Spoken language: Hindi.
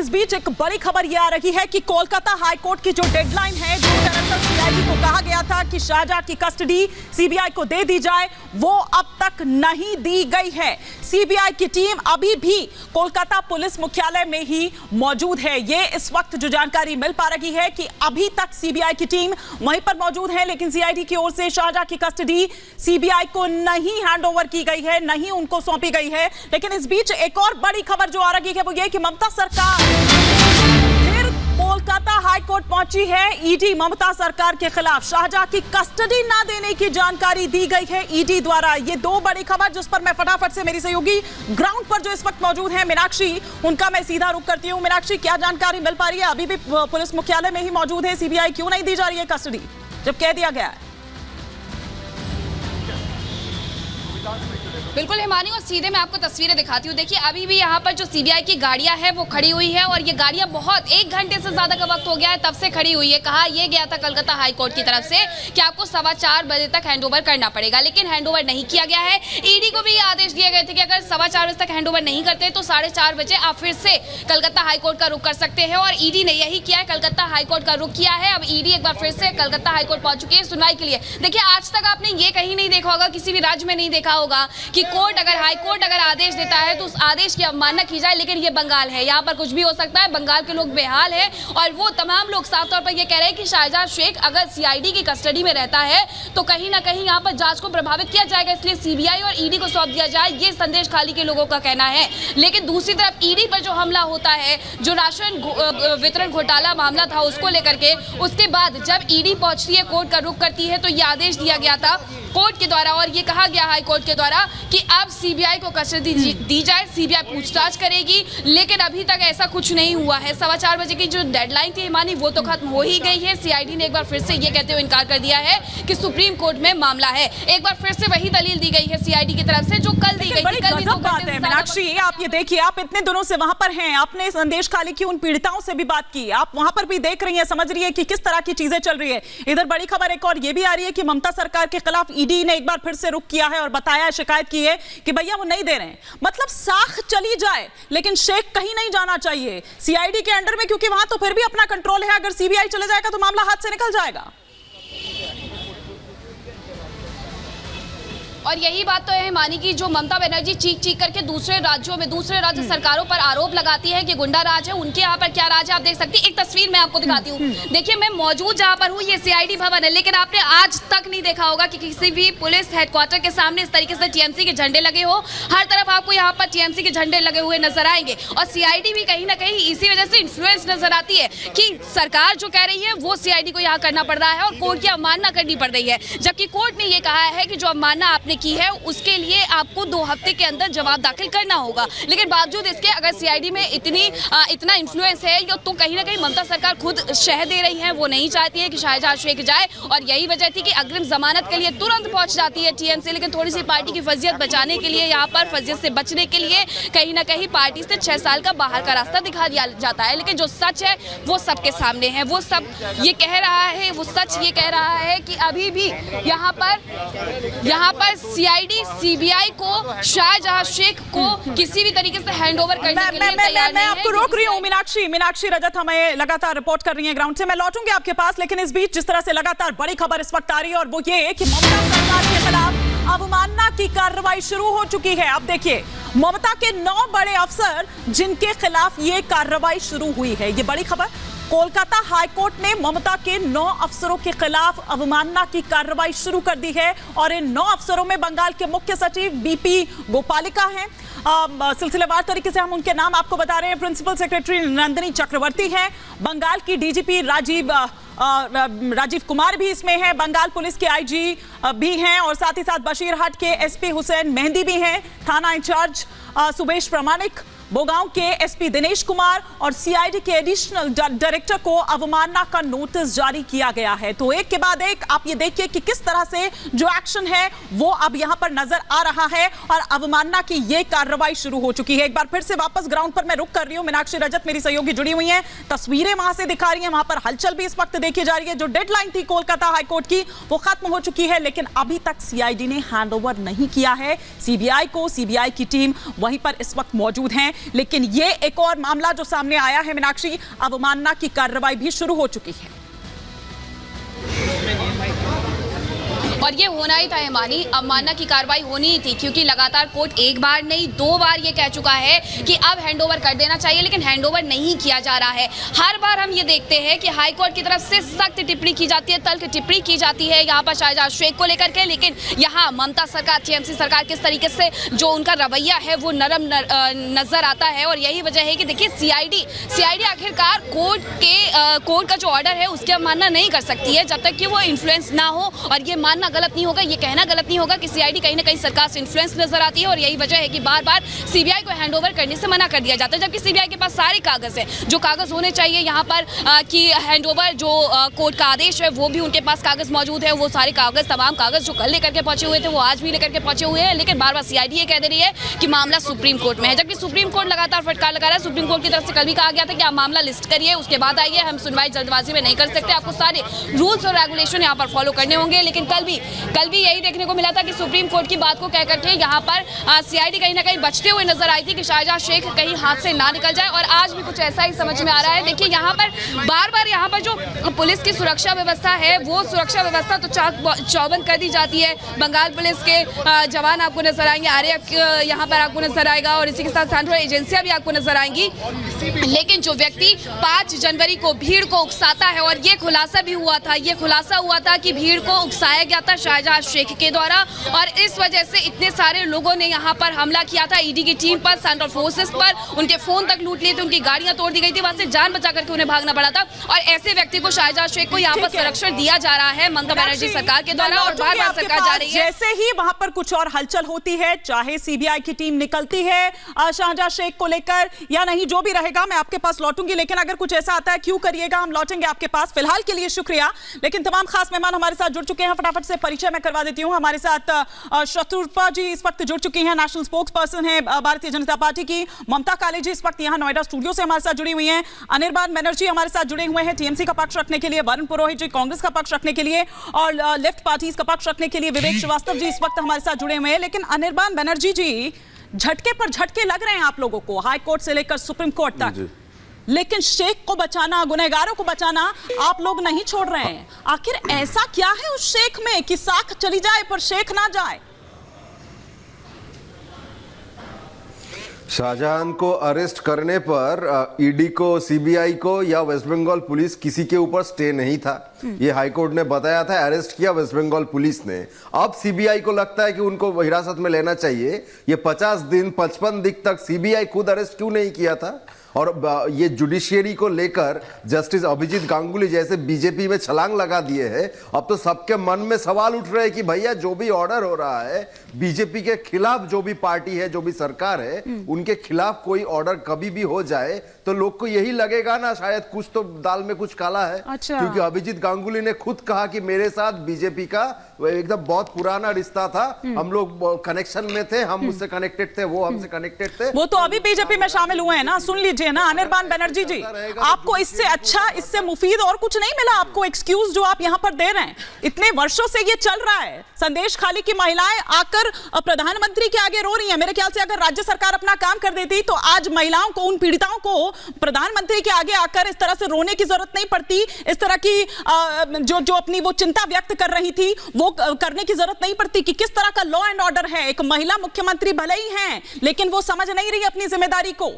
इस बीच एक बड़ी खबर यह आ रही है कि कोलकाता हाईकोर्ट की जो डेडलाइन है, जो दरअसल सीआईडी को कहा गया था कि शाहजहां की कस्टडी सीबीआई को दे दी जाए, वो अब तक नहीं दी गई है। सीबीआई की टीम अभी भी कोलकाता पुलिस मुख्यालय में ही मौजूद है। ये इस वक्त जो जानकारी मिल पा रही है कि अभी तक सीबीआई की टीम वहीं पर मौजूद है, लेकिन सीआईडी की ओर से शाहजहां की कस्टडी सीबीआई को नहीं हैंडओवर की गई है, नहीं उनको सौंपी गई है। लेकिन इस बीच एक और बड़ी खबर जो आ रही है वो ये कि ममता सरकार फिर कोलकाता हाईकोर्ट पहुंची है। ईडी ममता सरकार के खिलाफ शाहजहां की कस्टडी ना देने की जानकारी दी गई है ईडी द्वारा। ये दो बड़ी खबर जिस पर मैं फटाफट से मेरी सहयोगी ग्राउंड पर जो इस वक्त मौजूद है मीनाक्षी, उनका मैं सीधा रुख करती हूं। मीनाक्षी, क्या जानकारी मिल पा रही है? अभी भी पुलिस मुख्यालय में ही मौजूद है सीबीआई, क्यों नहीं दी जा रही है कस्टडी जब कह दिया गया है? बिल्कुल हिमानी, और सीधे मैं आपको तस्वीरें दिखाती हूँ। देखिए अभी भी यहाँ पर जो सीबीआई की गाड़ियाँ हैं वो खड़ी हुई है, और ये गाड़ियाँ बहुत 1 घंटे से ज़्यादा का वक्त हो गया है तब से खड़ी हुई है। कहा यह गया था कलकत्ता हाईकोर्ट की तरफ से कि आपको 4:15 बजे तक हैंडओवर करना पड़ेगा, लेकिन हैंडओवर नहीं किया गया है। ईडी को भी आदेश दिए गए थे कि अगर 4:15 बजे तक हैंडओवर नहीं करते तो 4:30 बजे आप फिर से कलकत्ता हाईकोर्ट का रुख कर सकते हैं, और ईडी ने यही किया है, कलकत्ता हाईकोर्ट का रुख किया है। अब ईडी एक बार फिर से कलकत्ता हाईकोर्ट पहुंच चुकी है सुनवाई के लिए। देखिए आज तक आपने ये कहीं नहीं देखा होगा, किसी भी राज्य में नहीं देखा होगा कि हाईकोर्ट अगर आदेश देता है तो उस आदेश की अवमानना की जाए। लेकिन ये बंगाल है, यहाँ पर कुछ भी हो सकता है। बंगाल के लोग बेहाल है, और वो तमाम लोग साफ तौर पर ये कह रहे हैं कि शाहजहां शेख अगर सीआईडी की कस्टडी में रहता है तो कहीं ना कहीं यहाँ पर जांच को प्रभावित किया जाएगा, इसलिए सीबीआई और ईडी को सौंप दिया जाए। ये संदेश खाली के लोगों का कहना है। लेकिन दूसरी तरफ ईडी पर जो हमला होता है, जो राशन वितरण घोटाला मामला था उसको लेकर के, उसके बाद जब ईडी पहुंचती है, कोर्ट का रुख करती है, तो ये आदेश दिया गया था कोर्ट के द्वारा, और ये कहा गया हाई कोर्ट के द्वारा कि अब सीबीआई को कस्टडी दी जाए, सीबीआई पूछताछ करेगी। लेकिन अभी तक ऐसा कुछ नहीं हुआ है। 4:15 बजे की जो डेडलाइन थी हिमानी, वो तो खत्म हो ही गई है। सीआईडी ने एक बार फिर से ये कहते हुए इनकार कर दिया है कि सुप्रीम कोर्ट में मामला है। एक बार फिर से वही दलील दी गई है सीआईडी की तरफ से जो कल दी गई थी। मीनाक्षी, आप ये देखिए, आप इतने दिनों से वहां पर हैं, आपने संदेश खाली की उन पीड़िताओं से भी बात की, आप वहां पर भी देख रही हैं, समझ रही है कि किस तरह की चीजें चल रही है। इधर बड़ी खबर एक और ये भी आ रही है कि ममता सरकार के खिलाफ ईडी ने एक बार फिर से रुख किया है और बताया, शिकायत की है कि भैया वो नहीं दे रहे हैं। मतलब साख चली जाए लेकिन शेख कहीं नहीं जाना चाहिए सीआईडी के अंडर में, क्योंकि वहां तो फिर भी अपना कंट्रोल है। अगर सीबीआई चले जाएगा तो मामला हाथ से निकल जाएगा। और यही बात तो है हिमानी की, जो ममता बनर्जी चीख करके दूसरे राज्यों में, दूसरे राज्य सरकारों पर आरोप लगाती है कि गुंडा राज है, उनके यहाँ पर क्या राज है आप देख सकती हैं। एक तस्वीर मैं आपको दिखाती हूँ। देखिए मैं मौजूद जहाँ पर हूँ, ये सीआईडी भवन है, लेकिन आपने आज तक नहीं देखा होगा कि किसी भी पुलिस हेडक्वार्टर के सामने इस तरीके से टीएमसी के झंडे लगे हो। हर तरफ आपको यहाँ पर टीएमसी के झंडे लगे हुए नजर आएंगे, और सीआईडी भी कहीं ना कहीं इसी वजह से इन्फ्लुएंस नजर आती है कि सरकार जो कह रही है वो सीआईडी को यहाँ करना पड़ रहा है, और कोर्ट की अवमानना करनी पड़ रही है। जबकि कोर्ट ने ये कहा है कि जो अवमानना आपने की है उसके लिए आपको 2 हफ्ते के अंदर जवाब दाखिल करना होगा। लेकिन बावजूद इसके अगर सीआईडी में इतना इन्फ्लुएंस है, तो कहीं ना कहीं ममता सरकार खुद शह दे रही है, वो नहीं चाहती है कि शाहजहां शेख जाए, और यही वजह थी कि अग्रिम जमानत के लिए तुरंत पहुंच जाती है टीएमसी। लेकिन थोड़ी सी पार्टी की फजीयत बचाने के लिए, यहाँ पर फजीयत से बचने के लिए कहीं ना कहीं पार्टी से 6 साल का बाहर का रास्ता दिखा दिया जाता है। लेकिन जो सच है वो सबके सामने है, वो सब ये कह रहा है, वो सच ये कह रहा है कि अभी भी यहाँ पर सीबीआई को शाहजहां शेख को किसी भी तरीके से हैंडओवर करने के लिए तैयार नहीं है। मैं आपको रोक रही हूँ मीनाक्षी रजत हमें लगातार रिपोर्ट कर रही है ग्राउंड से, मैं लौटूंगी आपके पास। लेकिन इस बीच जिस तरह से लगातार बड़ी खबर इस वक्त आ रही है, और वो ये कि ममता सरकार के खिलाफ अवमानना की कार्रवाई शुरू हो चुकी है। अब देखिए, ममता के 9 बड़े अफसर जिनके खिलाफ ये कार्रवाई शुरू हुई है, ये बड़ी खबर। कोलकाता हाईकोर्ट ने ममता के 9 अफसरों के खिलाफ अवमानना की कार्रवाई शुरू कर दी है, और इन 9 अफसरों में बंगाल के मुख्य सचिव बीपी गोपालिका हैं। सिलसिलेवार तरीके से हम उनके नाम आपको बता रहे हैं। प्रिंसिपल सेक्रेटरी नंदिनी चक्रवर्ती हैं, बंगाल की डीजीपी राजीव कुमार भी इसमें है, बंगाल पुलिस के आईजी भी हैं, और साथ ही साथ बशीरहाट के एसपी हुसैन मेहंदी भी हैं, थाना इंचार्ज सुबेश प्रमाणिक, बोगांव के एसपी दिनेश कुमार और सीआईडी के एडिशनल डायरेक्टर को अवमानना का नोटिस जारी किया गया है। तो एक के बाद एक आप ये देखिए कि किस तरह से जो एक्शन है वो अब यहां पर नजर आ रहा है, और अवमानना की ये कार्रवाई शुरू हो चुकी है। एक बार फिर से वापस ग्राउंड पर मैं रुक कर रही हूं, मीनाक्षी रजत मेरी सहयोगी जुड़ी हुई हैं, तस्वीरें वहां से दिखा रही हैं, वहां पर हलचल भी इस वक्त देखी जा रही है। जो डेडलाइन थी कोलकाता हाईकोर्ट की वो खत्म हो चुकी है, लेकिन अभी तक सीआईडी ने हैंडओवर नहीं किया है सीबीआई को। सीबीआई की टीम वहीं पर इस वक्त मौजूद है। लेकिन ये एक और मामला जो सामने आया है मीनाक्षी, अवमानना की कार्रवाई भी शुरू हो चुकी है। और ये होना ही था हिमानी, अवमानना की कार्रवाई होनी ही थी, क्योंकि लगातार कोर्ट एक बार नहीं 2 बार ये कह चुका है कि अब हैंडओवर कर देना चाहिए, लेकिन हैंडओवर नहीं किया जा रहा है। हर बार हम ये देखते हैं कि हाई कोर्ट की तरफ से सख्त टिप्पणी की जाती है, तल्ख टिप्पणी की जाती है यहाँ पर शाहजहां शेख को लेकर के, लेकिन यहाँ ममता सरकार, टीएमसी सरकार किस तरीके से जो उनका रवैया है वो नरम नजर आता है। और यही वजह है कि देखिए सीआईडी आखिरकार कोर्ट का जो ऑर्डर है उसकी अवमानना नहीं कर सकती है जब तक कि वो इन्फ्लुएंस ना हो। और ये मानना गलत नहीं होगा, ये कहना गलत नहीं होगा कि सीआईडी कहीं ना कहीं सरकार से इन्फ्लुएंस नजर आती है, और यही वजह है कि बार बार सीबीआई को हैंडओवर करने से मना कर दिया जाता है, जबकि सीबीआई के पास सारे कागज है, जो कागज होने चाहिए यहाँ पर कि हैंडओवर जो कोर्ट का आदेश है वो भी उनके पास कागज मौजूद है। वो सारे कागज, तमाम कागज जो कल लेकर के पहुंचे हुए थे वो आज भी लेकर के पहुंचे हुए हैं, लेकिन बार बार सीआईडी ये कह दे रही है कि मामला सुप्रीम कोर्ट में है, जबकि सुप्रीम कोर्ट लगातार फटकार लगा रहा है। सुप्रीम कोर्ट की तरफ से कल भी कहा गया था कि आप मामला लिस्ट करिए, उसके बाद आइए, हम सुनवाई जल्दबाजी में नहीं कर सकते, आपको सारे रूल्स और रेगुलेशन यहाँ पर फॉलो करने होंगे। लेकिन कल भी यही देखने को मिला था कि सुप्रीम कोर्ट की बात को कहकर के यहाँ पर सीआईडी कहीं ना कहीं बचते हुए नजर आई थी कि शाहजहां शेख कहीं हाथ से ना निकल जाए, और आज भी कुछ ऐसा ही समझ में आ रहा है। देखिए यहाँ पर बार बार यहाँ पर जो पुलिस की सुरक्षा व्यवस्था है वो सुरक्षा व्यवस्था तो चाक चौबंद कर दी जाती है। बंगाल पुलिस के जवान आपको नजर आएंगे, आरएएफ यहाँ पर आपको नजर आएगा, और इसी के साथ सेंट्रल एजेंसियां भी आपको नजर आएंगी। लेकिन जो व्यक्ति 5 जनवरी को भीड़ को उकसाता है, और ये खुलासा भी हुआ था कि भीड़ को उकसाया गया था शाहजहां शेख के द्वारा, और इस वजह से इतने सारे लोगों ने यहाँ पर हमला किया था ईडी की टीम पर, सेंट्रल फोर्सेस पर, उनके फोन तक लूट लिए थे, उनकी गाड़ियां तोड़ दी गई थी, वहां से जान बचा करके उन्हें भागना पड़ा था। और ऐसे व्यक्ति को शाहजहां शेख को यहाँ पर संरक्षण दिया जा रहा है ममता बनर्जी सरकार के द्वारा, और बार बार सरकार जा रही है। जैसे ही वहां पर कुछ और हलचल होती है, चाहे सीबीआई की टीम निकलती है शाहजहां शेख को लेकर या नहीं, जो भी रहेगा मैं आपके पास लौटूंगी, लेकिन अगर कुछ ऐसा आता है क्यों करिएगा, हम लौटेंगे आपके पास। फिलहाल के लिए शुक्रिया। लेकिन तमाम खास मेहमान हमारे साथ जुड़ चुके हैं, फटाफट से परिचय मैं करवा देती हूं। हमारे साथ शत्रुपा जी इस वक्त जुड़ चुकी हैं, नेशनल स्पोक्स पर्सन है भारतीय जनता पार्टी की। ममता काले जी इस वक्त यहाँ नोएडा स्टूडियो से हमारे साथ जुड़ी हुई हैं। अनिर्बान बनर्जी हमारे साथ जुड़े हुए हैं टीएमसी का पक्ष रखने के लिए, वरुण पुरोहित जी कांग्रेस का पक्ष रखने के लिए, और लेफ्ट पार्टीज का पक्ष रखने के लिए विवेक श्रीवास्तव जी इस वक्त हमारे साथ जुड़े हुए हैं। लेकिन अनिर्बान बनर्जी जी, झटके पर झटके लग रहे हैं आप लोगों को, हाई कोर्ट से लेकर सुप्रीम कोर्ट तक, लेकिन शेख को बचाना, गुनहगारों को बचाना आप लोग नहीं छोड़ रहे हैं। आखिर ऐसा क्या है उस शेख में कि साख चली जाए पर शेख ना जाए? शाहजहां को अरेस्ट करने पर ईडी को, सीबीआई को या वेस्ट बंगाल पुलिस किसी के ऊपर स्टे नहीं था। ये हाईकोर्ट ने बताया था, अरेस्ट किया वेस्ट बंगाल पुलिस ने। अब सीबीआई को लगता है कि उनको हिरासत में लेना चाहिए। ये 50 दिन 55 दिन तक सीबीआई खुद अरेस्ट क्यों नहीं किया था? और ये जुडिशियरी को लेकर जस्टिस अभिजीत गांगुली जैसे बीजेपी में छलांग लगा दिए हैं। अब तो सबके मन में सवाल उठ रहे हैं कि भैया जो भी ऑर्डर हो रहा है बीजेपी के खिलाफ, जो भी पार्टी है, जो भी सरकार है, उनके खिलाफ कोई ऑर्डर कभी भी हो जाए तो लोग को यही लगेगा ना शायद कुछ तो दाल में कुछ काला है। अच्छा। क्योंकि अभिजीत गांगुली ने खुद कहा कि मेरे साथ बीजेपी का एकदम बहुत पुराना रिश्ता था, हम लोग कनेक्शन में थे, हम उससे कनेक्टेड थे, वो हमसे कनेक्टेड थे। वो तो अभी बीजेपी में शामिल हुए हैं ना। सुन लीजिए ना अनिर्बान बनर्जी जी, आपको इससे अच्छा, इससे मुफीद और कुछ नहीं मिला आपको एक्सक्यूज जो आप यहाँ पर दे रहे हैं। इतने वर्षों से ये चल रहा है, संदेश खाली की महिलाएं आकर प्रधानमंत्री के आगे रो रही हैं। मेरे ख्याल से अगर राज्य सरकार अपना काम कर देती तो आज महिलाओं को, उन पीड़िताओं को प्रधानमंत्री के आगे आकर इस तरह से रोने की जरूरत नहीं पड़ती। इस तरह की जो अपनी वो चिंता व्यक्त कर रही थी वो करने की जरूरत नहीं पड़ती कि किस तरह का लॉ एंड ऑर्डर है। एक महिला मुख्यमंत्री भले ही हैं, लेकिन वो समझ नहीं रही अपनी जिम्मेदारी को।